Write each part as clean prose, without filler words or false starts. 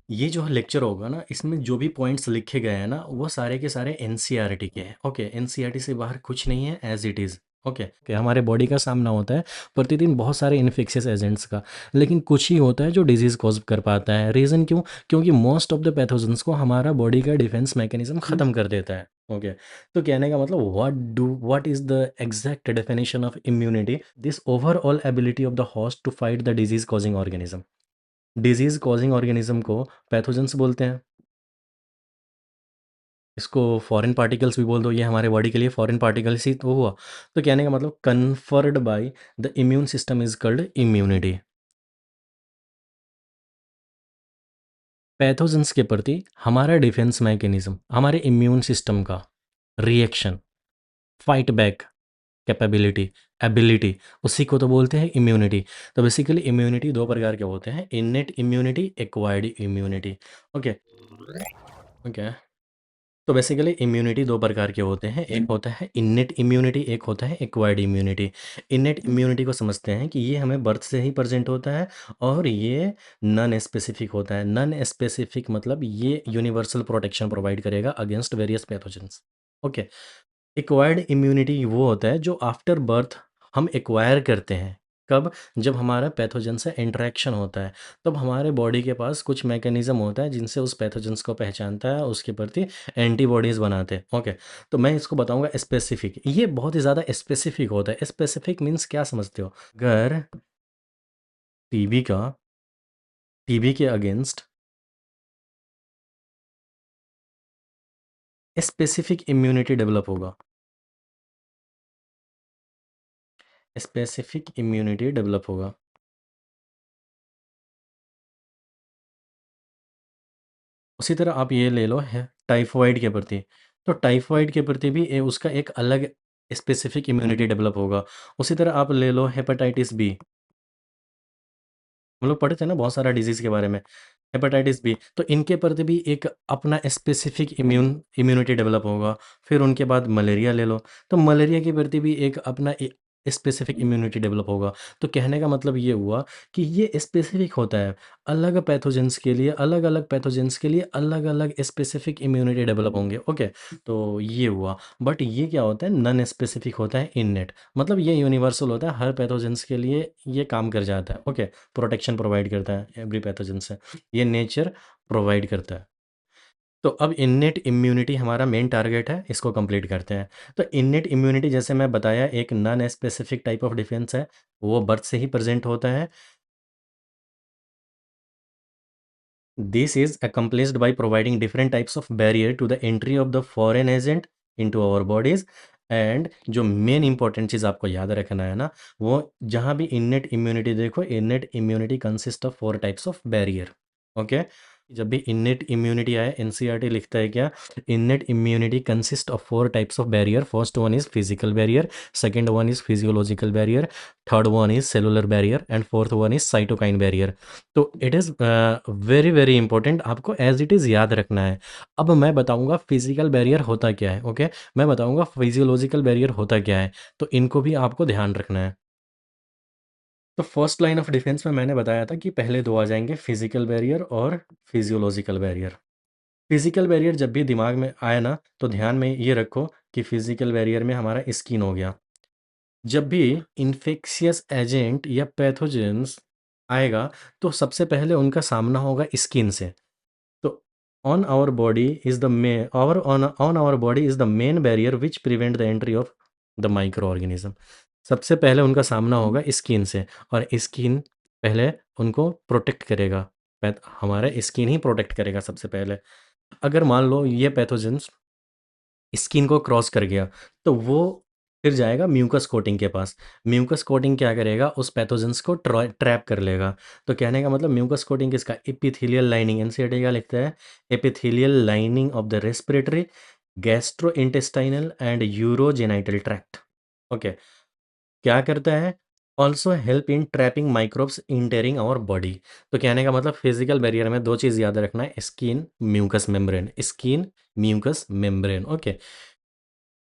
ये जो लेक्चर होगा ना, इसमें जो भी पॉइंट्स लिखे गए हैं ना, वो सारे के सारे एनसीईआरटी के हैं। ओके, एनसीईआरटी से बाहर कुछ नहीं है, एज इट इज़। ओके, कि हमारे बॉडी का सामना होता है प्रतिदिन बहुत सारे इन्फेक्शियस एजेंट्स का, लेकिन कुछ ही होता है जो डिजीज़ कॉज कर पाता है। रीज़न क्यों? क्योंकि मोस्ट ऑफ द पैथोजेंस को हमारा बॉडी का डिफेंस मैकेनिज्म ख़त्म कर देता है। ओके, तो कहने का मतलब what is the exact definition of immunity? This overall ability of the host to fight the disease causing organism. Disease causing organism को पैथोजेंस बोलते हैं। इसको फॉरेन पार्टिकल्स भी बोल दो, ये हमारे बॉडी के लिए फॉरेन पार्टिकल्स ही तो हुआ। तो कहने का मतलब conferred by the immune system is called immunity. Pathogens के प्रति हमारा डिफेंस मैकेनिज्म, हमारे इम्यून सिस्टम का reaction, fight back capability, ability, उसी को तो बोलते हैं इम्यूनिटी। तो बेसिकली इम्यूनिटी दो प्रकार के होते हैं, innate immunity, acquired immunity. Okay okay, तो बेसिकली इम्यूनिटी दो प्रकार के होते हैं, एक होता है इनेट इम्यूनिटी, एक होता है एक्वायर्ड इम्यूनिटी। इनेट इम्यूनिटी को समझते हैं कि ये हमें बर्थ से ही प्रेजेंट होता है और ये नॉन स्पेसिफिक होता है। नॉन स्पेसिफिक मतलब ये यूनिवर्सल प्रोटेक्शन प्रोवाइड करेगा against various pathogens. Okay, acquired immunity वो होता है जो आफ्टर बर्थ हम एक्वायर करते हैं। कब? जब हमारा पैथोजन से इंटरेक्शन होता है, तब हमारे बॉडी के पास कुछ मैकेनिज्म होता है जिनसे उस पैथोजेंस को पहचानता है, उसके प्रति एंटीबॉडीज़ बनाते हैं। ओके, तो मैं इसको बताऊंगा स्पेसिफिक। ये बहुत ही ज़्यादा स्पेसिफिक होता है। स्पेसिफिक मीन्स क्या समझते हो? अगर टीबी का टीबी के अगेंस्ट स्पेसिफिक इम्यूनिटी डेवलप होगा, स्पेसिफिक इम्यूनिटी डेवलप होगा। उसी तरह आप ये ले लो है टाइफॉइड के प्रति, तो टाइफॉइड के प्रति भी उसका एक अलग स्पेसिफिक इम्यूनिटी डेवलप होगा। उसी तरह आप ले लो हेपेटाइटिस बी, हम लोग पढ़े थे ना बहुत सारा डिजीज़ के बारे में, हेपेटाइटिस बी, तो इनके प्रति भी एक अपना स्पेसिफिक इम्यूनिटी डेवलप होगा। फिर उनके बाद मलेरिया ले लो, तो मलेरिया के प्रति भी एक अपना स्पेसिफिक इम्यूनिटी डेवलप होगा। तो कहने का मतलब ये हुआ कि ये स्पेसिफिक होता है, अलग पैथोजेंस के लिए, अलग-अलग पैथोजेंस के लिए अलग-अलग स्पेसिफिक इम्यूनिटी डेवलप होंगे। ओके, तो ये हुआ। बट ये क्या होता है? नॉन स्पेसिफिक होता है, इननेट, मतलब ये यूनिवर्सल होता है, हर पैथोजेंस के लिए ये काम कर जाता है। ओके, प्रोटेक्शन प्रोवाइड करता है एवरी पैथोजन से, ये नेचर प्रोवाइड करता है। तो अब इन्नेट इम्यूनिटी हमारा मेन टारगेट है, इसको कंप्लीट करते हैं। तो इन्नेट इम्यूनिटी जैसे मैं बताया एक non specific type of defence है, वो बर्थ से ही प्रेजेंट होता है। This is accomplished by providing different types of barrier to the entry of the foreign agent into our bodies। And जो मेन इंपॉर्टेंट चीज़ आपको याद रखना है ना, वो जहाँ भी इन्नेट इम्यूनिटी देखो, innate immunity consist of 4 types of barrier. Okay, जब भी इन्नेट इम्यूनिटी आए, एनसीईआरटी लिखता है क्या? Innate immunity consist of 4 types of barrier. First one is physical barrier, second one is physiological barrier, third one is cellular barrier and fourth one is cytokine barrier. तो it is very very important, आपको as it is याद रखना है। अब मैं बताऊंगा physical barrier होता क्या है। ओके, मैं बताऊंगा फिजियोलॉजिकल बैरियर होता क्या है, तो इनको भी आपको ध्यान रखना है। तो फर्स्ट लाइन ऑफ डिफेंस में मैंने बताया था कि पहले दो आ जाएंगे, फिजिकल बैरियर और फिजियोलॉजिकल बैरियर। फिजिकल बैरियर जब भी दिमाग में आए ना, तो ध्यान में ये रखो कि फिजिकल बैरियर में हमारा स्किन हो गया। जब भी इन्फेक्शियस एजेंट या पैथोजेंस आएगा, तो सबसे पहले उनका सामना होगा स्किन से। तो on our body is the may और on our body is the main barrier which prevent the entry of the micro organism. सबसे पहले उनका सामना होगा स्किन से, और स्किन पहले उनको प्रोटेक्ट करेगा। हमारा स्किन ही प्रोटेक्ट करेगा सबसे पहले। अगर मान लो ये पैथोजेंस स्किन को क्रॉस कर गया, तो वो फिर जाएगा म्यूकस कोटिंग के पास। म्यूकस कोटिंग क्या करेगा? उस पैथोजेंस को ट्रैप कर लेगा। तो कहने का मतलब म्यूकस कोटिंग किसका? Epithelial lining. एनसीईआरटी क्या लिखता है? Epithelial lining of the respiratory, gastrointestinal and urogenital tract. Okay, क्या करता है? Also help in trapping microbes entering our body. तो कहने का मतलब फिजिकल बैरियर में दो चीज़ याद रखना है, skin, mucus membrane. Skin, mucus membrane. Okay,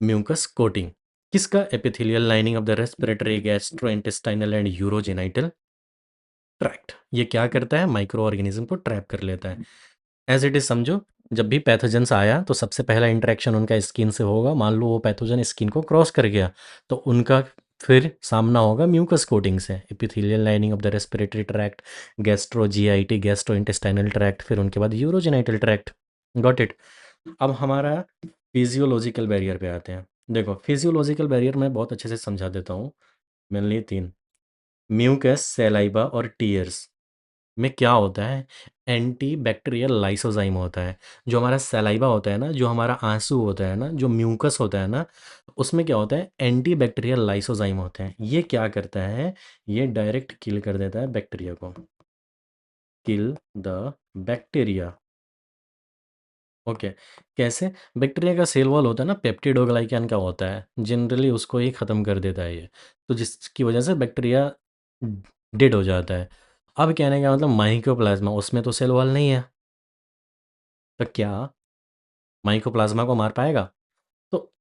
mucus coating किसका? Epithelial lining of the respiratory, gastrointestinal and urogenital tract. ये क्या करता है? माइक्रो ऑर्गेनिज्म को ट्रैप कर लेता है। एज इट इज समझो, जब भी पैथोजेंस आया तो सबसे पहला इंटरेक्शन उनका स्किन से होगा। मान लो वो पैथोजन स्किन को क्रॉस कर गया तो उनका फिर सामना होगा म्यूकस कोटिंग से, epithelial lining of the respiratory tract, gastro GIT, gastrointestinal tract, फिर उनके बाद यूरोजेनाइटल ट्रैक्ट। Got it. अब हमारा फिजियोलॉजिकल बैरियर पे आते हैं। देखो फिजियोलॉजिकल बैरियर मैं बहुत अच्छे से समझा देता हूँ। मेनली तीन: म्यूकस, सैलाइवा और टीयर्स में क्या होता है? एंटी बैक्टीरियल लाइसोजाइम होता है। जो हमारा सलाइवा होता है ना, जो हमारा आंसू होता है ना, जो म्यूकस होता है ना, उसमें क्या होता है? एंटी बैक्टीरियल लाइसोजाइम होते हैं। ये क्या करता है? ये डायरेक्ट किल कर देता है बैक्टीरिया को। Kill the bacteria. ओके। कैसे? बैक्टीरिया का सेल वॉल होता है ना, पेप्टिडोग्लाइकन का होता है, जनरली उसको ही ख़त्म कर देता है ये। तो जिसकी वजह से बैक्टीरिया डेड हो जाता है। अब कहने का मतलब माइकोप्लाज्मा, उसमें तो सेल वॉल नहीं है, तो क्या माइकोप्लाज्मा को मार पाएगा? तो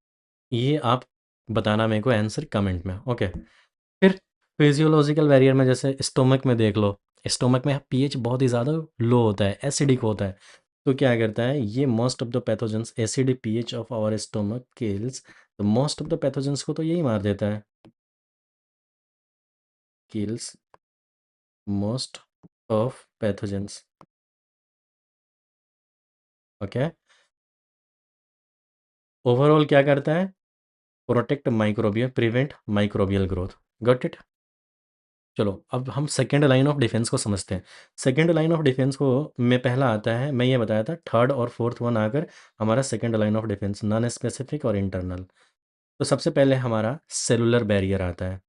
ये आप बताना मेरे को आंसर कमेंट में। ओके। फिर फिजियोलॉजिकल बैरियर में जैसे स्टोमक में देख लो। स्टोमक में पीएच बहुत ही ज़्यादा लो होता है, एसिडिक होता है। तो क्या करता है ये? Most of the pathogens, acidic pH of our stomach kills the most of the pathogens को तो यही मार देता है। Kills most of pathogens. Okay. Overall क्या करता है? Protect microbial, prevent microbial growth. Got it. चलो अब हम सेकेंड लाइन ऑफ डिफेंस को समझते हैं। सेकेंड लाइन ऑफ डिफेंस को में पहला आता है, मैं ये बताया था, थर्ड और फोर्थ वन आकर हमारा second line of defence, non specific और इंटरनल। तो सबसे पहले हमारा सेलुलर बैरियर आता है।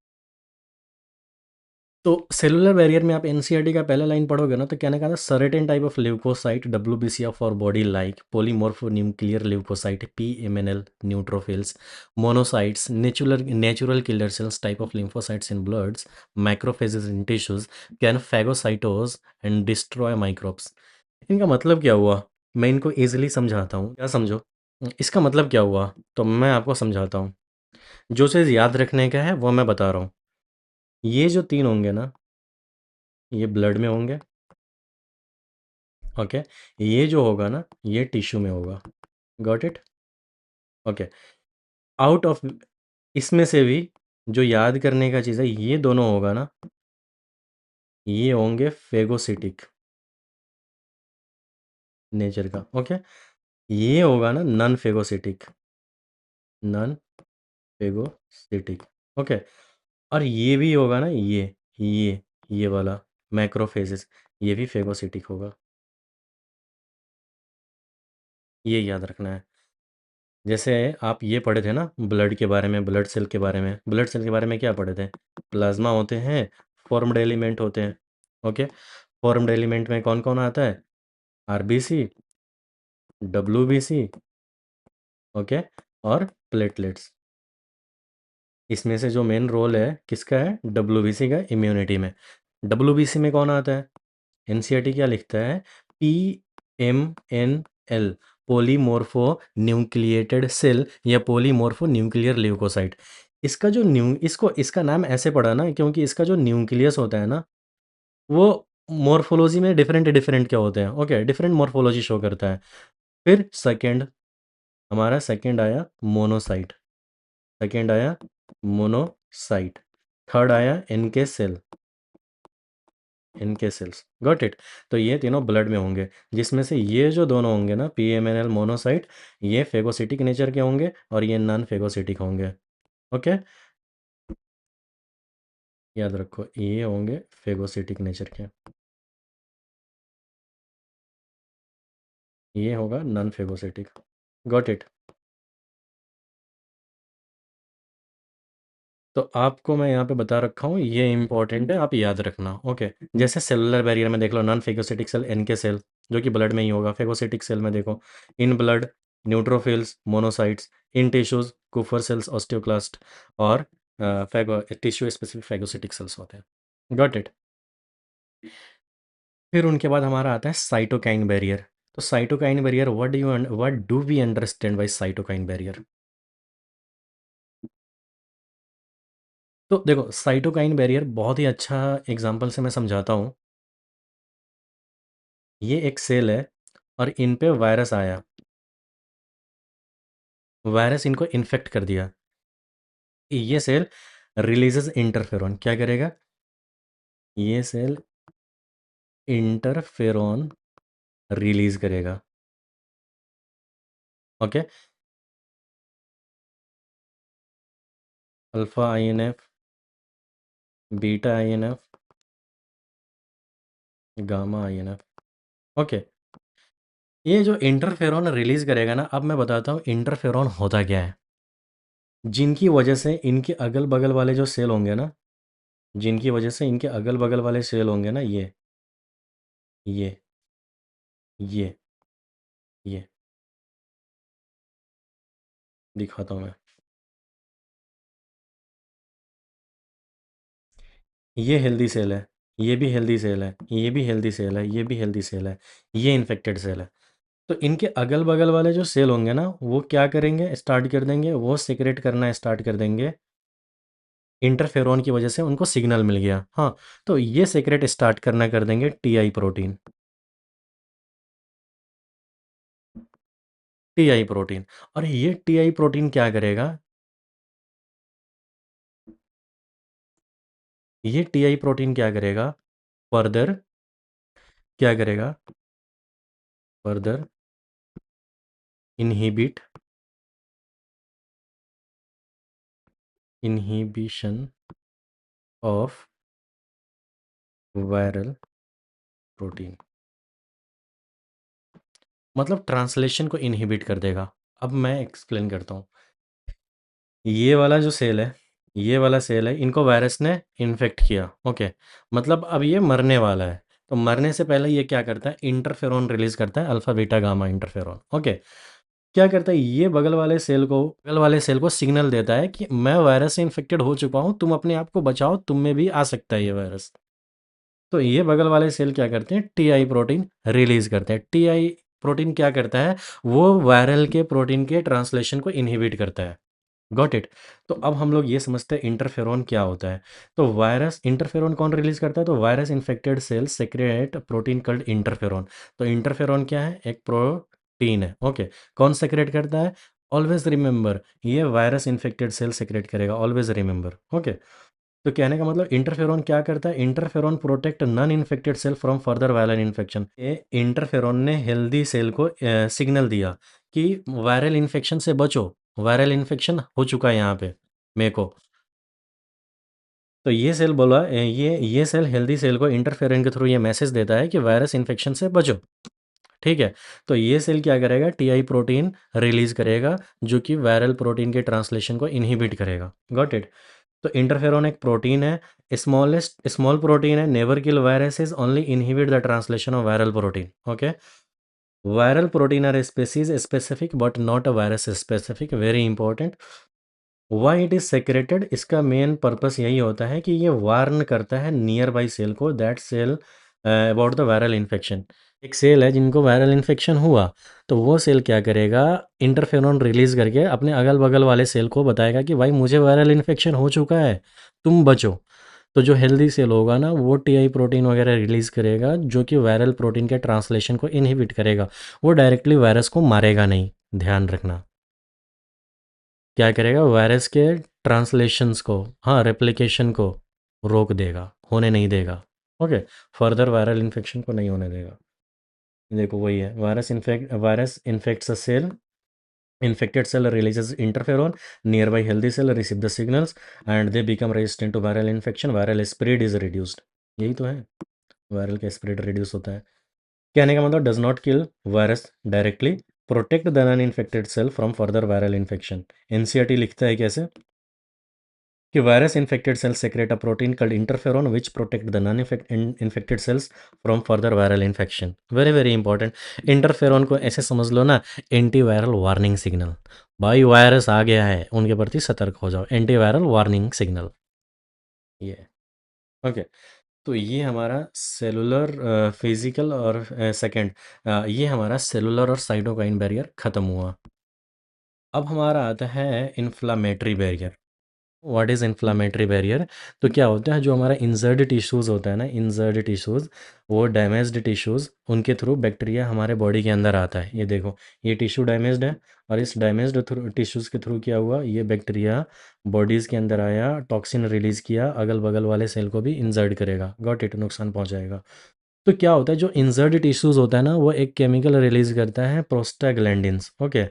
तो सेलुलर बैरियर में आप एनसीईआरटी का पहला लाइन पढ़ोगे ना, तो कहने का था certain type of leucocyte WBC of our body like polymorphonuclear leucocyte PMNL neutrophils, monocytes natural killer cells type of lymphocytes in bloods, macrophages in tissues can phagocytose and destroy microbes. इनका मतलब क्या हुआ? मैं इनको ईजिली समझाता हूँ, क्या समझो। इसका मतलब क्या हुआ तो मैं आपको समझाता हूँ। जो चीज़ याद रखने का है वो मैं बता रहा हूँ। ये जो तीन होंगे ना, ये ब्लड में होंगे। ओके। ये जो होगा ना, ये टिश्यू में होगा। Got it. Okay. Out of इसमें से भी जो याद करने का चीज़ है, ये दोनों होगा ना, ये होंगे फेगोसिटिक नेचर का। ओके। ये होगा ना non phagocytic, non phagocytic. Okay. और ये भी होगा ना, ये वाला मैक्रोफेजेस, ये भी फेगोसिटिक होगा। ये याद रखना है। जैसे आप ये पढ़े थे ना ब्लड के बारे में, ब्लड सेल के बारे में, ब्लड सेल के बारे में क्या पढ़े थे? प्लाज्मा होते हैं, फॉर्म्ड एलिमेंट होते हैं। ओके। फॉर्म्ड एलिमेंट में कौन कौन आता है? आरबीसी, डब्ल्यूबीसी, ओके, और प्लेटलेट्स। इसमें से जो मेन रोल है किसका है? डब्ल्यूबीसी का, इम्यूनिटी में। डब्ल्यूबीसी में कौन आता है? एनसीईआरटी क्या लिखता है? पीएमएनएल, पॉलीमॉर्फो न्यूक्लिएटेड सेल या पॉलीमॉर्फो न्यूक्लियर ल्यूकोसाइट। इसका जो इसको इसका नाम ऐसे पड़ा ना क्योंकि इसका जो न्यूक्लियस होता है ना, वो मॉर्फोलॉजी में डिफरेंट डिफरेंट क्या होते हैं। ओके, डिफरेंट मॉर्फोलॉजी शो करता है। फिर सेकंड, हमारा सेकंड आया मोनोसाइट, सेकंड आया मोनोसाइट, थर्ड आया एनके सेल, इनके सेल्स। Got it. तो ये तीनों ब्लड में होंगे, जिसमें से ये जो दोनों होंगे ना, पीएमएनएल मोनोसाइट, ये फेगोसिटिक नेचर के होंगे और ये नॉन फेगोसिटिक होंगे। ओके। याद रखो, ये होंगे फेगोसिटिक नेचर के, ये होगा नॉन फेगोसिटिक। Got it. तो आपको मैं यहाँ पे बता रखा हूँ, ये इंपॉर्टेंट है, आप याद रखना। ओके। जैसे सेलुलर बैरियर में देख लो, non phagocytic cell NK cell, जो कि ब्लड में ही होगा। फेगोसिटिक सेल में देखो, in blood neutrophils, monocytes, in tissues Kupffer cells, osteoclast, और phago tissue specific phagocytic cells होते हैं। Got it. फिर उनके बाद हमारा आता है साइटोकाइन बैरियर। तो cytokine barrier, what do we understand by cytokine barrier? तो देखो साइटोकाइन बैरियर बहुत ही अच्छा एग्जाम्पल से मैं समझाता हूँ। ये एक सेल है और इन पे वायरस आया, वायरस इनको इन्फेक्ट कर दिया। ये सेल रिलीजेस इंटरफेरॉन, क्या करेगा? ये सेल इंटरफेरॉन रिलीज करेगा। Okay, alpha INF, beta INF, gamma INF. Okay, ये जो इंटरफेरॉन रिलीज करेगा ना, अब मैं बताता हूँ इंटरफेरॉन होता क्या है। जिनकी वजह से इनके अगल बगल वाले जो सेल होंगे ना, जिनकी वजह से इनके अगल बगल वाले सेल होंगे ना, ये ये ये दिखाता हूँ मैं। ये हेल्दी सेल है, ये भी हेल्दी सेल है, ये भी हेल्दी सेल है, ये भी हेल्दी सेल है, ये इन्फेक्टेड सेल है। तो इनके अगल बगल वाले जो सेल होंगे ना, वो क्या करेंगे, स्टार्ट कर देंगे, वो सिक्रेट करना स्टार्ट कर देंगे। इंटरफेरॉन की वजह से उनको सिग्नल मिल गया, हाँ। तो ये सिक्रेट स्टार्ट करना कर देंगे टीआई प्रोटीन। TI protein. और ये टीआई प्रोटीन क्या करेगा? ये टीआई प्रोटीन क्या करेगा? फर्दर क्या करेगा? Further inhibit, inhibition of viral protein, मतलब ट्रांसलेशन को इनहिबिट कर देगा। अब मैं एक्सप्लेन करता हूँ। ये वाला जो सेल है, ये वाला सेल है, इनको वायरस ने इन्फेक्ट किया, ओके। मतलब अब ये मरने वाला है। तो मरने से पहले ये क्या करता है? इंटरफेरॉन रिलीज करता है, alpha beta gamma interferon, okay. क्या करता है? ये बगल वाले सेल को सिग्नल देता है कि मैं वायरस से इन्फेक्टेड हो चुका हूँ, तुम अपने आप को बचाओ, तुम में भी आ सकता है ये वायरस। तो ये बगल वाले सेल क्या करते हैं? टीआई प्रोटीन रिलीज करते हैं। टीआई प्रोटीन क्या करता है? वो वायरल के प्रोटीन के ट्रांसलेशन को इनहिबिट करता है। Got it? तो अब हम लोग ये समझते हैं इंटरफेरॉन क्या होता है। तो वायरस इंटरफेरॉन कौन रिलीज करता है? तो virus infected cell secrete protein called interferon. तो इंटरफेरॉन क्या है? एक प्रोटीन है, ओके। कौन सेक्रेट करता है? ऑलवेज रिमेंबर, ये वायरस इन्फेक्टेड सेल सेक्रेट करेगा, ऑलवेज रिमेंबर, ओके। तो कहने का मतलब इंटरफेरॉन क्या करता है? Interferon protect non infected cell from further viral infection. ये इंटरफेरॉन ने हेल्दी सेल को सिग्नल दिया कि वायरल इन्फेक्शन से बचो, वायरल इन्फेक्शन हो चुका है यहाँ पे मेरे को। तो ये सेल बोला, ये सेल हेल्दी सेल को इंटरफेरॉन के थ्रू ये मैसेज देता है कि वायरस इन्फेक्शन से बचो, ठीक है। तो ये सेल क्या करेगा? टीआई प्रोटीन रिलीज करेगा, जो कि वायरल प्रोटीन के ट्रांसलेशन को इनहिबिट करेगा। Got it? तो इंटरफेरॉन एक प्रोटीन है, स्मॉल प्रोटीन है, never kill viruses, only inhibit the translation of viral protein, okay. Viral protein are species specific but not a virus specific, very important. Why it is secreted, इसका main purpose यही होता है कि ये warn करता है nearby cell को, that cell about the viral infection. एक सेल है जिनको वायरल इन्फेक्शन हुआ, तो वो सेल क्या करेगा? इंटरफेरॉन रिलीज करके अपने अगल बगल वाले सेल को बताएगा कि भाई मुझे वायरल इन्फेक्शन हो चुका है, तुम बचो। तो जो हेल्दी सेल होगा ना, वो टीआई प्रोटीन वगैरह रिलीज करेगा, जो कि वायरल प्रोटीन के ट्रांसलेशन को इनहिबिट करेगा। वो डायरेक्टली वायरस को मारेगा नहीं, ध्यान रखना। क्या करेगा? वायरस के ट्रांसलेशंस को, हाँ, रेप्लिकेशन को रोक देगा, होने नहीं देगा, ओके। फर्दर वायरल इन्फेक्शन को नहीं होने देगा। देखो वही है, virus infects a cell, infected cell releases interferon, nearby healthy cell receive the signals and they become resistant to viral infection, viral spread is reduced। यही तो है, वायरल का स्प्रेड रिड्यूस होता है। कहने का मतलब does not kill virus directly, protect the non infected cell from further viral infection. NCERT लिखता है कैसे कि virus infected cells secrete a protein called interferon which protect the non infected cells from further viral infection. Very very important. Interferon को ऐसे समझ लो ना, antiviral warning signal. भाई वायरस आ गया है, उनके प्रति सतर्क हो जाओ, एंटी वायरल वार्निंग सिग्नल ये, ओके। तो ये हमारा सेलुलर फिजिकल और सेकंड, ये हमारा सेलुलर और साइटोकाइन बैरियर खत्म हुआ। अब हमारा आता है inflammatory barrier. What is inflammatory barrier? तो क्या होता है, जो हमारा इंजर्ड टिश्यूज़ होता है ना, इंजर्ड टिश्यूज़, वो डैमेज्ड टिश्यूज़, उनके थ्रू बैक्टीरिया हमारे बॉडी के अंदर आता है। ये देखो, ये टिश्यू डैमेज्ड है, और इस डैमेज्ड थ्रू टिश्यूज़ के थ्रू क्या हुआ, ये बैक्टीरिया बॉडीज़ के अंदर आया, टॉक्सिन रिलीज़ किया, अगल बगल वाले सेल को भी इंजर्ड करेगा, गॉट इट, नुकसान पहुंचाएगा। तो क्या होता है, जो इंजर्ड टिश्यूज़ होता है ना, वो एक केमिकल रिलीज़ करता है, प्रोस्टाग्लैंडिन्स, ओके,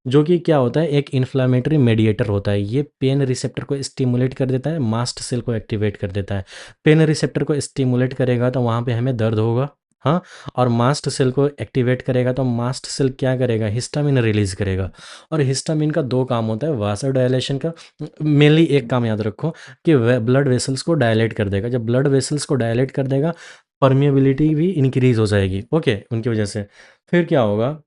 जो कि क्या होता है, एक इन्फ्लामेटरी मेडिएटर होता है। ये पेन रिसेप्टर को स्टिमुलेट कर देता है, मास्ट सेल को एक्टिवेट कर देता है। पेन रिसेप्टर को स्टिमुलेट करेगा तो वहाँ पे हमें दर्द होगा, हाँ, और मास्ट सेल को एक्टिवेट करेगा तो मास्ट सेल क्या करेगा, हिस्टामिन रिलीज करेगा। और हिस्टामिन का दो काम होता है, वासर डायलेशन का, मेनली एक काम याद रखो कि ब्लड वेसल्स को डायलेट कर देगा। जब ब्लड वेसल्स को डायलेट कर देगा, परमिएबिलिटी भी इंक्रीज हो जाएगी, ओके, उनकी वजह से। फिर क्या होगा,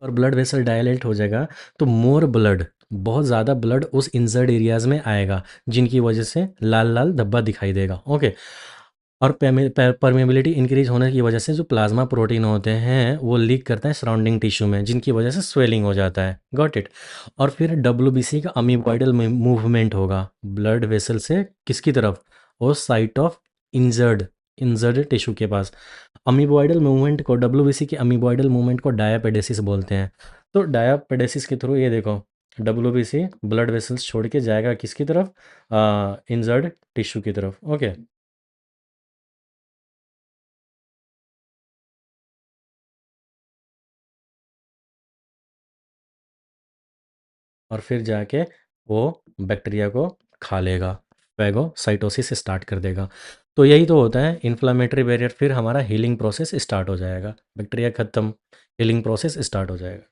और ब्लड वेसल डायलेट हो जाएगा तो मोर ब्लड, बहुत ज़्यादा ब्लड उस इंजर्ड एरियाज में आएगा, जिनकी वजह से लाल लाल धब्बा दिखाई देगा, ओके। और परमेबिलिटी इंक्रीज होने की वजह से जो प्लाज्मा प्रोटीन होते हैं वो लीक करता है सराउंडिंग टिश्यू में, जिनकी वजह से स्वेलिंग हो जाता है, गॉट इट। और फिर डब्ल्यूबीसी का अमीबॉइडल मूवमेंट होगा ब्लड वेसल से किसकी तरफ, वो site of injured injured tissue के पास। अमीबॉइडल मूवमेंट को, डब्ल्यूबीसी के अमीबॉइडल मूवमेंट को डायापेडेसिस बोलते हैं। तो डायापेडेसिस के थ्रू ये देखो, डब्ल्यूबीसी ब्लड वेसल्स छोड़ के जाएगा किसकी तरफ, इंजर्ड टिश्यू की तरफ, ओके। और फिर जाके वो बैक्टीरिया को खा लेगा, फैगोसाइटोसिस स्टार्ट कर देगा। तो यही तो होता है इन्फ्लामेटरी बैरियर, फिर हमारा हीलिंग प्रोसेस स्टार्ट हो जाएगा, बैक्टीरिया खत्म, हीलिंग प्रोसेस स्टार्ट हो जाएगा।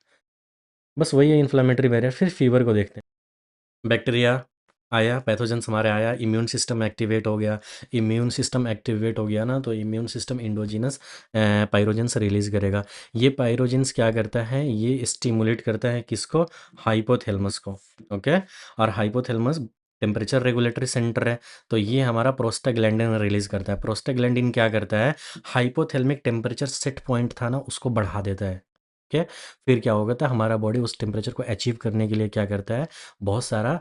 बस वही है इन्फ्लामेटरी बैरियर। फिर फीवर को देखते हैं। बैक्टीरिया आया, पैथोजेंस हमारे आया, इम्यून सिस्टम एक्टिवेट हो गया। इम्यून सिस्टम एक्टिवेट हो गया ना, तो immune system indigenous pyrogens release करेगा। ये पायरोजेंस क्या करता है, ये स्टिमुलेट करता है किसको, हाइपोथैलेमस को, ओके। और हाइपोथैलेमस टेम्परेचर रेगुलेटरी सेंटर है, तो ये हमारा प्रोस्टाग्लैंडिन रिलीज़ करता है। प्रोस्टाग्लैंडिन क्या करता है, हाइपोथैलेमिक टेम्परेचर सेट पॉइंट था ना, उसको बढ़ा देता है, ठीक है। फिर क्या होगा था, हमारा बॉडी उस टेम्परेचर को अचीव करने के लिए क्या करता है, बहुत सारा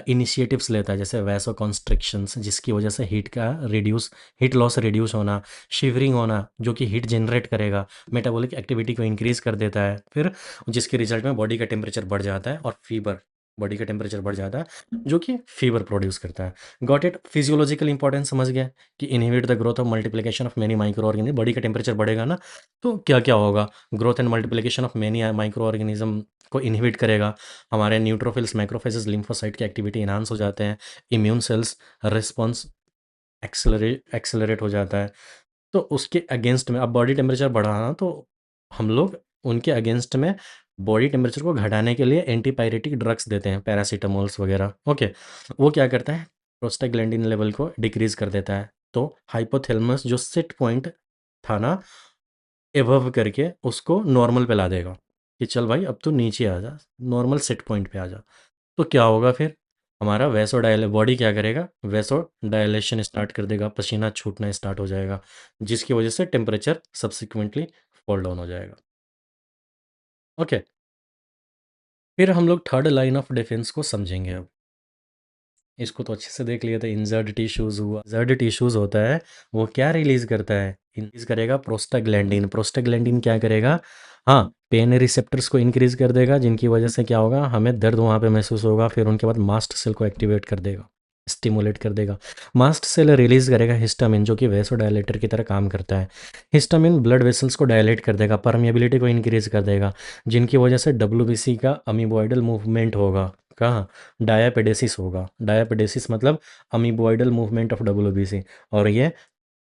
इनिशिएटिव्स लेता है, जैसे वैसो कॉन्स्ट्रिक्शंस, जिसकी वजह से हीट लॉस रिड्यूस होना, शिवरिंग होना, जो कि हीट जनरेट करेगा, मेटाबॉलिक एक्टिविटी को इंक्रीज कर देता है, फिर जिसके रिजल्ट में बॉडी का टेम्परेचर बढ़ जाता है, और फीवर, बॉडी का टेम्परेचर बढ़ जाता है, जो कि फीवर प्रोड्यूस करता है। गॉट इट, फिजियोलॉजिकल इंपॉर्टेंस समझ गया कि inhibit the growth of multiplication of many micro organism, body का टेम्परेचर बढ़ेगा ना, तो क्या क्या होगा, growth and multiplication of many micro organism को इनहिबिट करेगा, हमारे न्यूट्रोफिल्स, मैक्रोफेजेस, लिम्फोसाइट की एक्टिविटी इनहांस हो जाते हैं, इम्यून सेल्स रिस्पॉन्स एक्सेलरेट हो जाता है। तो उसके अगेंस्ट में अब बॉडी टेम्परेचर बढ़ाना, तो हम लोग उनके अगेंस्ट में बॉडी टेम्परेचर को घटाने के लिए एंटीपायरेटिक ड्रग्स देते हैं, पैरासीटामोल्स वगैरह, ओके। वो क्या करता है, प्रोस्टाग्लैंडिन लेवल को डिक्रीज कर देता है, तो हाइपोथैलेमस जो सेट पॉइंट था ना, एबव करके उसको नॉर्मल पे ला देगा कि चल भाई अब तू नीचे आ जा, नॉर्मल सेट पॉइंट पे आ जा। तो क्या होगा फिर, हमारा वैसो डायल बॉडी क्या करेगा, वैसो डायलेशन स्टार्ट कर देगा, पसीना छूटना स्टार्ट हो जाएगा, जिसकी वजह से टेम्परेचर सब्सिक्वेंटली फॉल डाउन हो जाएगा, ओके। फिर हम लोग थर्ड लाइन ऑफ डिफेंस को समझेंगे अब। इसको तो अच्छे से देख लिया था, इंजर्ड टिश्यूज हुआ, इंजर्ड टिश्यूज होता है, वो क्या रिलीज करता है, इंक्रीज करेगा प्रोस्टाग्लैंडिन। प्रोस्टाग्लैंडिन क्या करेगा, हाँ, पेन रिसेप्टर्स को इंक्रीज कर देगा, जिनकी वजह से क्या होगा, हमें दर्द वहाँ पे महसूस होगा, फिर उनके बाद मास्ट सेल को एक्टिवेट कर देगा, स्टिमुलेट कर देगा। मास्ट सेल रिलीज करेगा हिस्टामिन, जो कि वेसोडायलेटर की तरह काम करता है। हिस्टामिन ब्लड वेसल्स को डायलेट कर देगा, परमिएबिलिटी को इंक्रीज कर देगा, जिनकी वजह से डब्ल्यूबीसी का अमीबॉइडल मूवमेंट होगा, कहाँ, डायापेडेसिस होगा। डायापेडेसिस मतलब अमीबॉइडल मूवमेंट ऑफ डब्ल्यूबीसी, और ये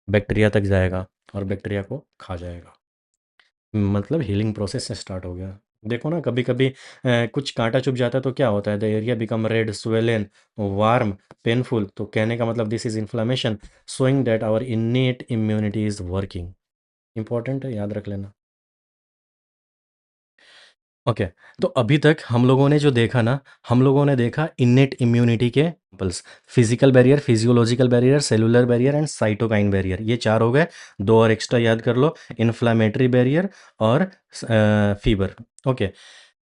बैक्टीरिया तक जाएगा और बैक्टीरिया को खा जाएगा, मतलब हीलिंग प्रोसेस से स्टार्ट हो गया। देखो ना, कभी कभी कुछ कांटा चुभ जाता है तो क्या होता है, the area become red, swollen, warm, painful, तो कहने का मतलब this is inflammation, showing that our innate immunity is working. Important है, याद रख लेना, ओके। तो अभी तक हम लोगों ने जो देखा ना, हम लोगों ने देखा इन्नेट इम्यूनिटी के pulse, physical barrier, physiological barrier, cellular barrier and cytokine barrier, ये चार हो गए। दो और एक्स्ट्रा याद कर लो, इन्फ्लामेटरी बैरियर और फीवर, ओके।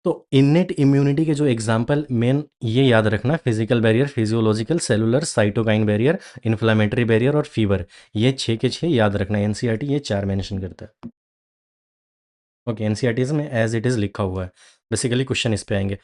तो इनेट इम्यूनिटी के जो एग्जाम्पल मेन ये याद रखना, physical barrier, physiological, cellular, cytokine barrier, inflammatory barrier और फीवर, ये 6 के 6 याद रखना। एनसीईआरटी ये 4 मेंशन करता है। ओके, एनसीईआरटीज़ में एज इट इज़ लिखा हुआ है। बेसिकली क्वेश्चन इस पे आएंगे।